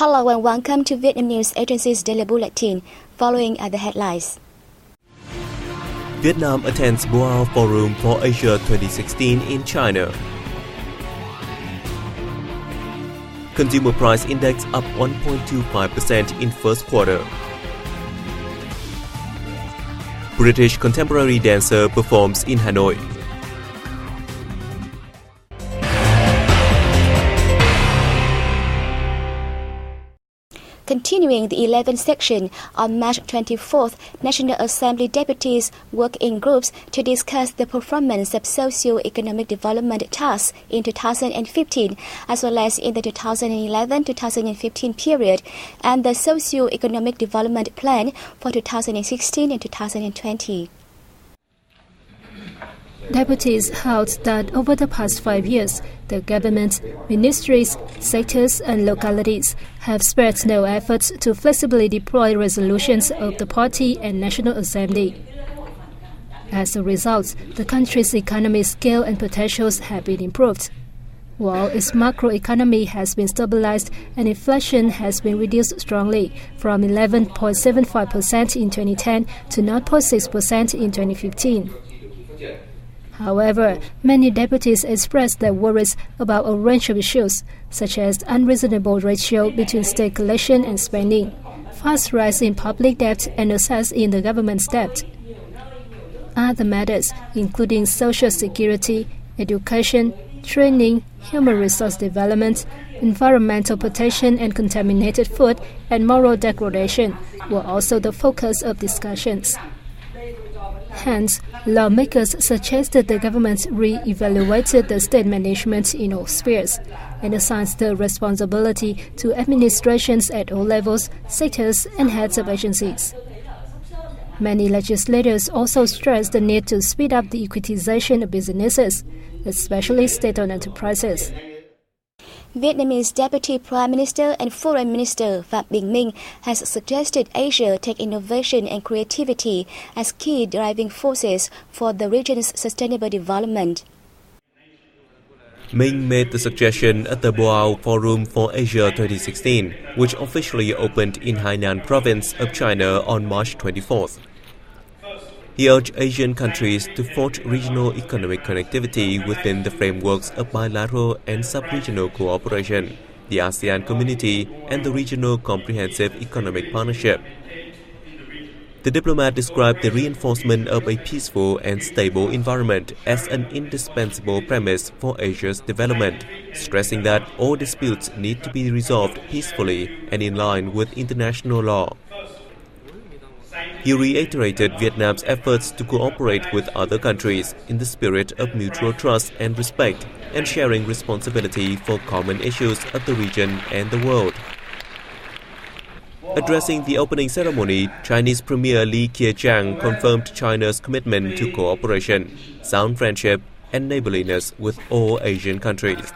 Hello and welcome to VNA News Agency's Daily Bulletin. Following are the headlines. Vietnam attends Boao Forum for Asia 2016 in China. Consumer Price Index up 1.25% in first quarter. British contemporary dancer performs in Hanoi. Continuing the 11th section, on March 24th, National Assembly deputies work in groups to discuss the performance of socio-economic development tasks in 2015, as well as in the 2011-2015 period, and the socio-economic development plan for 2016 and 2020. Deputies held that over the past 5 years, the government, ministries, sectors and localities have spared no efforts to flexibly deploy resolutions of the Party and National Assembly. As a result, the country's economic scale and potentials have been improved, while its macroeconomy has been stabilized and inflation has been reduced strongly from 11.75% in 2010 to 0.6% in 2015. However, many deputies expressed their worries about a range of issues, such as unreasonable ratio between state collection and spending, fast rise in public debt and excess in the government's debt. Other matters, including social security, education, training, human resource development, environmental protection and contaminated food, and moral degradation, were also the focus of discussions. Hence, lawmakers suggested the government re-evaluated the state management in all spheres and assigns the responsibility to administrations at all levels, sectors, and heads of agencies. Many legislators also stressed the need to speed up the equitization of businesses, especially state-owned enterprises. Vietnamese Deputy Prime Minister and Foreign Minister Phạm Bình Minh has suggested Asia take innovation and creativity as key driving forces for the region's sustainable development. Minh made the suggestion at the Boao Forum for Asia 2016, which officially opened in Hainan province of China on March 24th. He urged Asian countries to forge regional economic connectivity within the frameworks of bilateral and sub-regional cooperation, the ASEAN community, and the Regional Comprehensive Economic Partnership. The diplomat described the reinforcement of a peaceful and stable environment as an indispensable premise for Asia's development, stressing that all disputes need to be resolved peacefully and in line with international law. He reiterated Vietnam's efforts to cooperate with other countries in the spirit of mutual trust and respect and sharing responsibility for common issues of the region and the world. Addressing the opening ceremony, Chinese Premier Li Keqiang confirmed China's commitment to cooperation, sound friendship, and neighborliness with all Asian countries.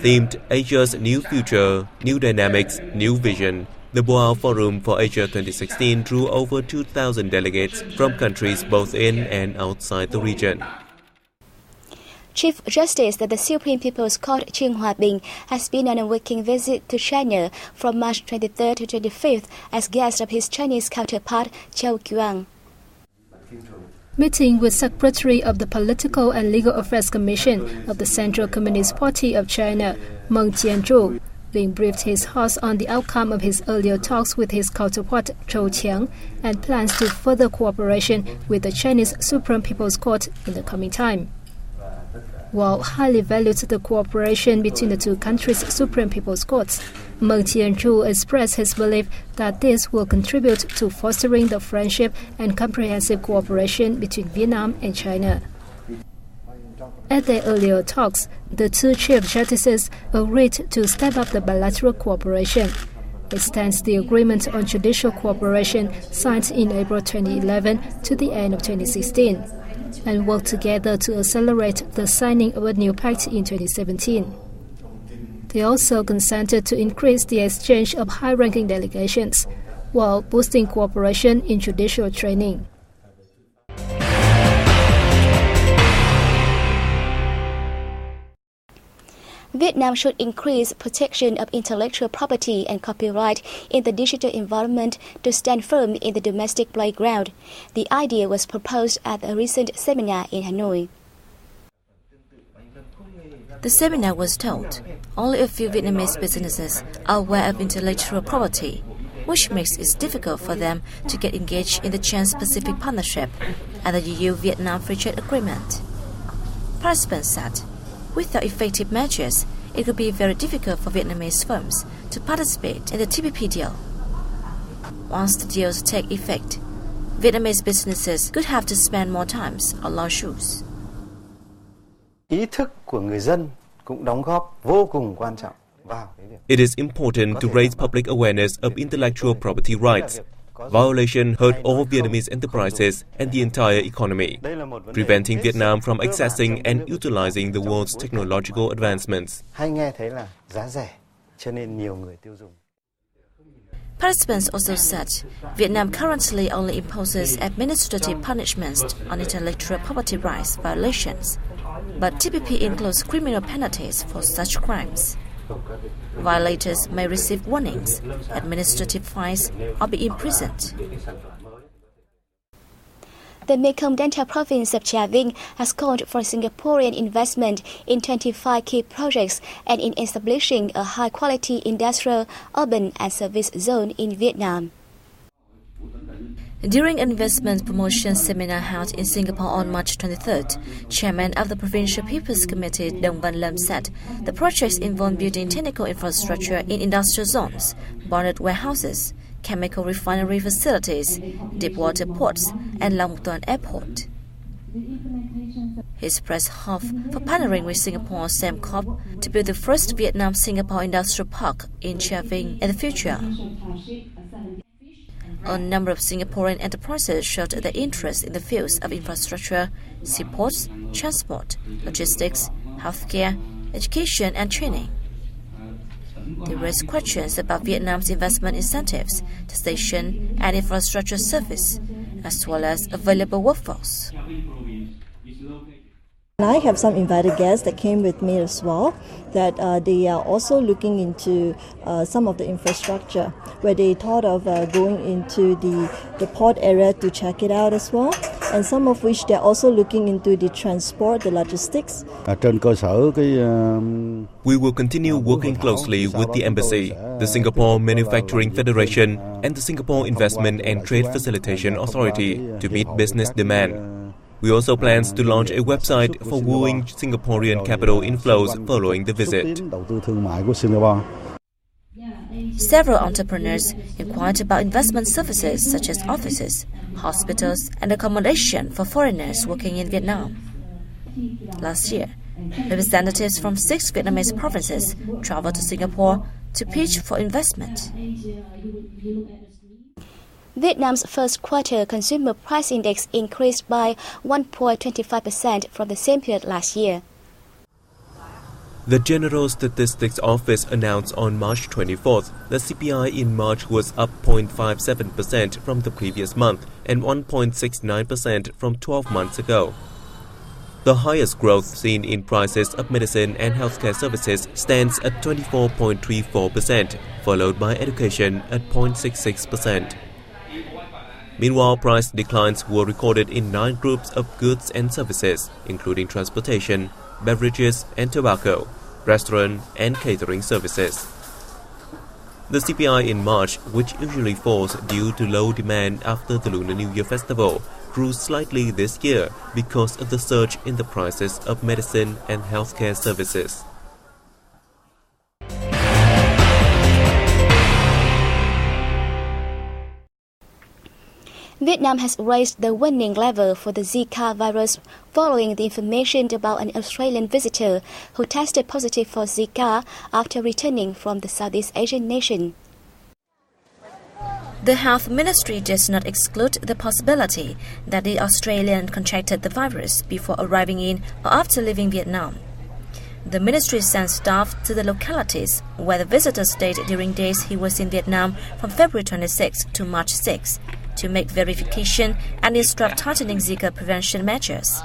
Themed Asia's New Future, New Dynamics, New Vision, the Boao Forum for Asia 2016 drew over 2,000 delegates from countries both in and outside the region. Chief Justice of the Supreme People's Court Trương Hòa Bình has been on a working visit to China from March 23rd to 25th as guest of his Chinese counterpart Châu Quang. Meeting with Secretary of the Political and Legal Affairs Commission of the Central Communist Party of China, Meng Jianzhu, Bing briefed his host on the outcome of his earlier talks with his counterpart Zhou Qiang and plans to further cooperation with the Chinese Supreme People's Court in the coming time. While highly valued the cooperation between the two countries' Supreme People's Courts, Meng Jianzhu expressed his belief that this will contribute to fostering the friendship and comprehensive cooperation between Vietnam and China. At their earlier talks, the two Chief Justices agreed to step up the bilateral cooperation, extends the agreement on judicial cooperation signed in April 2011 to the end of 2016, and work together to accelerate the signing of a new pact in 2017. They also consented to increase the exchange of high-ranking delegations, while boosting cooperation in judicial training. Vietnam should increase protection of intellectual property and copyright in the digital environment to stand firm in the domestic playground. The idea was proposed at a recent seminar in Hanoi. The seminar was held. Only a few Vietnamese businesses are aware of intellectual property, which makes it difficult for them to get engaged in the Trans-Pacific Partnership and the EU-Vietnam Free Trade Agreement. Participants said, without effective measures, it would be very difficult for Vietnamese firms to participate in the TPP deal. Once the deals take effect, Vietnamese businesses could have to spend more time on lawsuits. It is important to raise public awareness of intellectual property rights. Violation hurt all Vietnamese enterprises and the entire economy, preventing Vietnam from accessing and utilizing the world's technological advancements. Participants also said Vietnam currently only imposes administrative punishments on intellectual property rights violations, but TPP includes criminal penalties for such crimes. Violators may receive warnings, administrative fines, or be imprisoned. The Mekong Delta province of Trà Vinh has called for Singaporean investment in 25 key projects and in establishing a high-quality industrial, urban and service zone in Vietnam. During an investment promotion seminar held in Singapore on March 23rd, Chairman of the Provincial People's Committee Dong Van Lam said the projects involve building technical infrastructure in industrial zones, bonded warehouses, chemical refinery facilities, deep-water ports, and Long Tuan Airport. He expressed hope for partnering with Singapore's Sembcorp to build the first Vietnam-Singapore industrial park in Trà Vinh in the future. A number of Singaporean enterprises showed their interest in the fields of infrastructure, seaports, transport, logistics, healthcare, education and training. They raised questions about Vietnam's investment incentives, taxation and infrastructure service, as well as available workforce. I have some invited guests that came with me as well, that they are also looking into some of the infrastructure, where they thought of going into the port area to check it out as well, and some of which they're also looking into the transport, the logistics. We will continue working closely with the Embassy, the Singapore Manufacturing Federation, and the Singapore Investment and Trade Facilitation Authority to meet business demand. We also plan to launch a website for wooing Singaporean capital inflows following the visit. Several entrepreneurs inquired about investment services such as offices, hospitals, and accommodation for foreigners working in Vietnam. Last year, representatives from 6 Vietnamese provinces traveled to Singapore to pitch for investment. Vietnam's first quarter consumer price index increased by 1.25% from the same period last year. The General Statistics Office announced on March 24th that CPI in March was up 0.57% from the previous month and 1.69% from 12 months ago. The highest growth seen in prices of medicine and healthcare services stands at 24.34%, followed by education at 0.66%. Meanwhile, price declines were recorded in 9 groups of goods and services, including transportation, beverages and tobacco, restaurant and catering services. The CPI in March, which usually falls due to low demand after the Lunar New Year festival, grew slightly this year because of the surge in the prices of medicine and healthcare services. Vietnam has raised the warning level for the Zika virus following the information about an Australian visitor who tested positive for Zika after returning from the Southeast Asian nation. The Health Ministry does not exclude the possibility that the Australian contracted the virus before arriving in or after leaving Vietnam. The ministry sent staff to the localities where the visitor stayed during days he was in Vietnam from February 26 to March 6 to make verification and instruct tightening Zika prevention measures.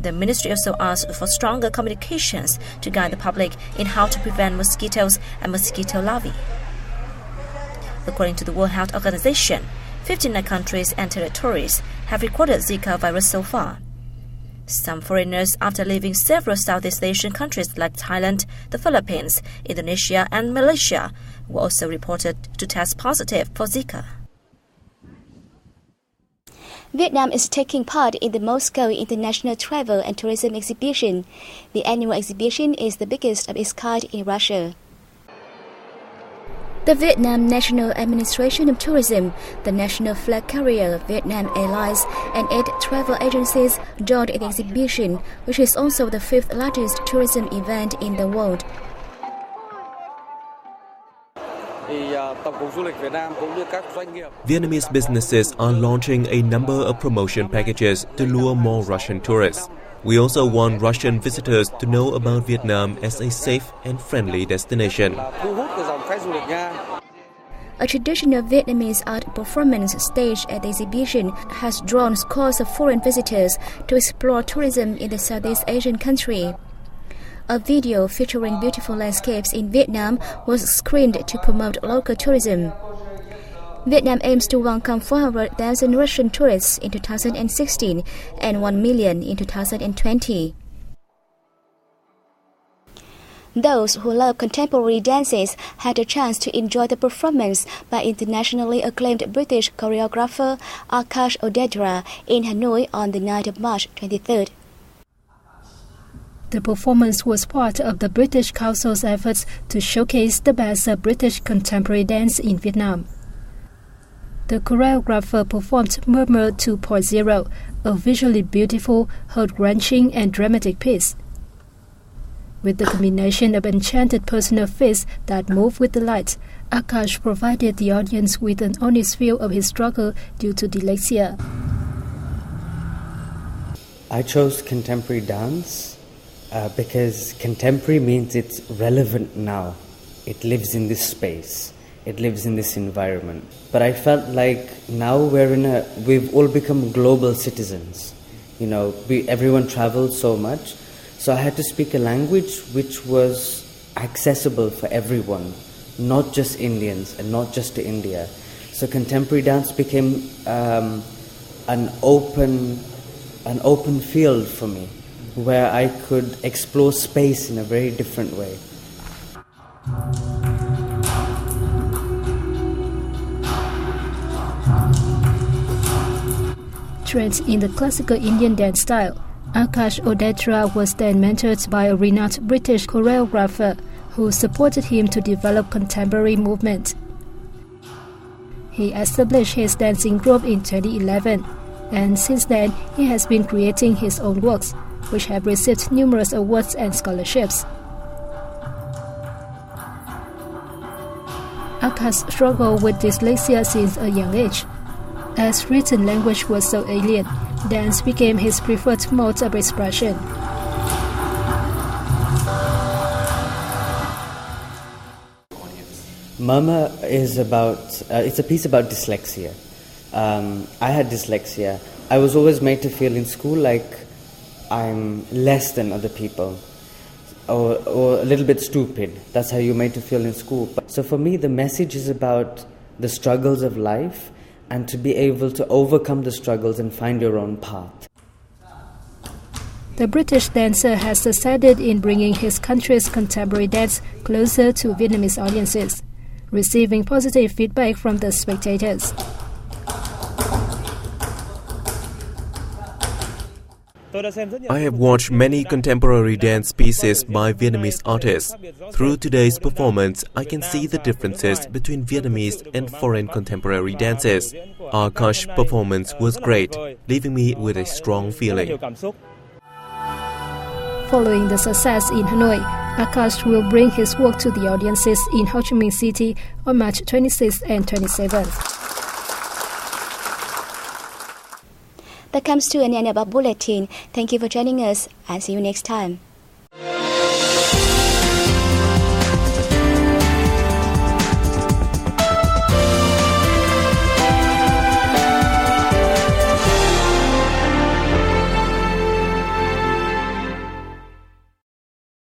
The ministry also asked for stronger communications to guide the public in how to prevent mosquitoes and mosquito larvae. According to the World Health Organization, 59 countries and territories have recorded Zika virus so far. Some foreigners, after leaving several Southeast Asian countries like Thailand, the Philippines, Indonesia, and Malaysia, were also reported to test positive for Zika. Vietnam is taking part in the Moscow International Travel and Tourism Exhibition. The annual exhibition is the biggest of its kind in Russia. The Vietnam National Administration of Tourism, the national flag carrier of Vietnam Airlines, and 8 travel agencies joined the exhibition, which is also the 5th largest tourism event in the world. Vietnamese businesses are launching a number of promotion packages to lure more Russian tourists. We also want Russian visitors to know about Vietnam as a safe and friendly destination. A traditional Vietnamese art performance staged at the exhibition has drawn scores of foreign visitors to explore tourism in the Southeast Asian country. A video featuring beautiful landscapes in Vietnam was screened to promote local tourism. Vietnam aims to welcome 400,000 Russian tourists in 2016 and 1 million in 2020. Those who love contemporary dances had a chance to enjoy the performance by internationally acclaimed British choreographer Akash Odedra in Hanoi on the night of March 23rd. The performance was part of the British Council's efforts to showcase the best of British contemporary dance in Vietnam. The choreographer performed Murmur 2.0, a visually beautiful, heart-wrenching and dramatic piece. With the combination of enchanted personal feats that move with the light, Akash provided the audience with an honest view of his struggle due to dyslexia. I chose contemporary dance because contemporary means it's relevant now. It lives in this space. It lives in this environment. But I felt like now we've all become global citizens. You know, everyone travels so much. So I had to speak a language which was accessible for everyone, not just Indians and not just to India. So contemporary dance became an open field for me, where I could explore space in a very different way. Trained in the classical Indian dance style, Akash Odedra was then mentored by a renowned British choreographer who supported him to develop contemporary movement. He established his dancing group in 2011, and since then he has been creating his own works, which have received numerous awards and scholarships. Akash struggled with dyslexia since a young age. As written language was so alien, dance became his preferred mode of expression. Murmur is it's a piece about dyslexia. I had dyslexia. I was always made to feel in school like I'm less than other people, or a little bit stupid. That's how you're made to feel in school. So for me, the message is about the struggles of life and to be able to overcome the struggles and find your own path. The British dancer has succeeded in bringing his country's contemporary dance closer to Vietnamese audiences, receiving positive feedback from the spectators. I have watched many contemporary dance pieces by Vietnamese artists. Through today's performance, I can see the differences between Vietnamese and foreign contemporary dances. Akash's performance was great, leaving me with a strong feeling. Following the success in Hanoi, Akash will bring his work to the audiences in Ho Chi Minh City on March 26th and 27th. That comes to an end of our bulletin. Thank you for joining us and see you next time.